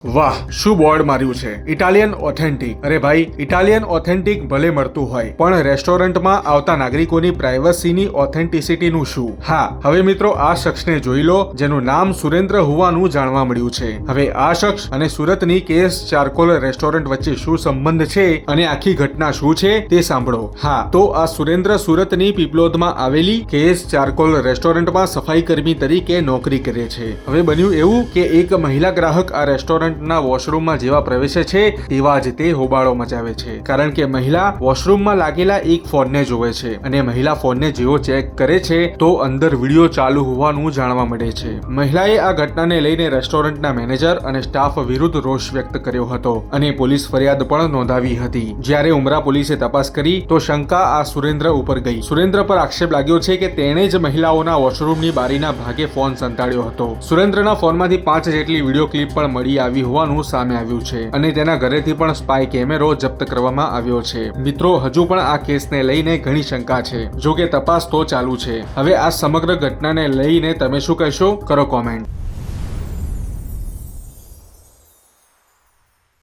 વાહ, શું બોર્ડ માર્યું છે! Italian authentic. અરે ભાઈ, ઇટાલિયન ઓથેન્ટિક ભલે મળતું હોય, પણ રેસ્ટોરન્ટમાં આવતા નાગરિકોની પ્રાઇવસીની ઓથેન્ટિસિટીનું શું? હા, હવે મિત્રો આ શખ્સને જોઈ લો, જેનું નામ સુરેન્દ્ર હોવાનું જાણવા મળ્યું છે. હવે આ શખ્સ અને સુરતની કેસ ચારકોલ રેસ્ટોરન્ટ વચ્ચે શું સંબંધ છે અને આખી ઘટના શું છે તે સાંભળો. હા, તો આ સુરેન્દ્ર સુરતની પીપલોદમાં આવેલી કેસ ચારકોલ રેસ્ટોરન્ટમાં સફાઈ કર્મી તરીકે નોકરી કરે છે. હવે બન્યું એવું કે એક મહિલા ગ્રાહક આ રેસ્ટોરન્ટ ના વોશરૂમમાં જેવા પ્રવેશે છે તેવા જ તે હોબાળો મચાવે છે, કારણ કે મહિલા વોશરૂમમાં લાગેલા એક ફોનને જોવે છે અને મહિલા ફોનને જેવો ચેક કરે છે તો અંદર વિડીયો ચાલુ હોવાનું જાણવા મળે છે. મહિલાએ આ ઘટનાને લઈને રેસ્ટોરન્ટના મેનેજર અને સ્ટાફ વિરુદ્ધ રોષ વ્યક્ત કર્યો હતો અને પોલીસ ફરિયાદ પણ નોંધાવી હતી. જ્યારે ઉમરા પોલીસે તપાસ કરી તો શંકા આ સુરેન્દ્ર ઉપર ગઈ. સુરેન્દ્ર પર આક્ષેપ લાગ્યો છે કે તેણે જ મહિલાઓના વોશરૂમની બારીના ભાગે ફોન સંતાડ્યો હતો. સુરેન્દ્રના ફોનમાંથી 5 જેટલી વિડીયો ક્લિપ પણ મળી આવી હોવાનું સામે આવ્યું છે અને તેના ઘરેથી પણ સ્પાય કેમેરો જપ્ત કરવામાં આવ્યો છે. મિત્રો, હજુ પણ આ કેસને લઈને ઘણી શંકા છે, જો કે તપાસ તો ચાલુ છે. હવે આ સમગ્ર ઘટનાને લઈને તમે શું કહેશો? કરો કોમેન્ટ.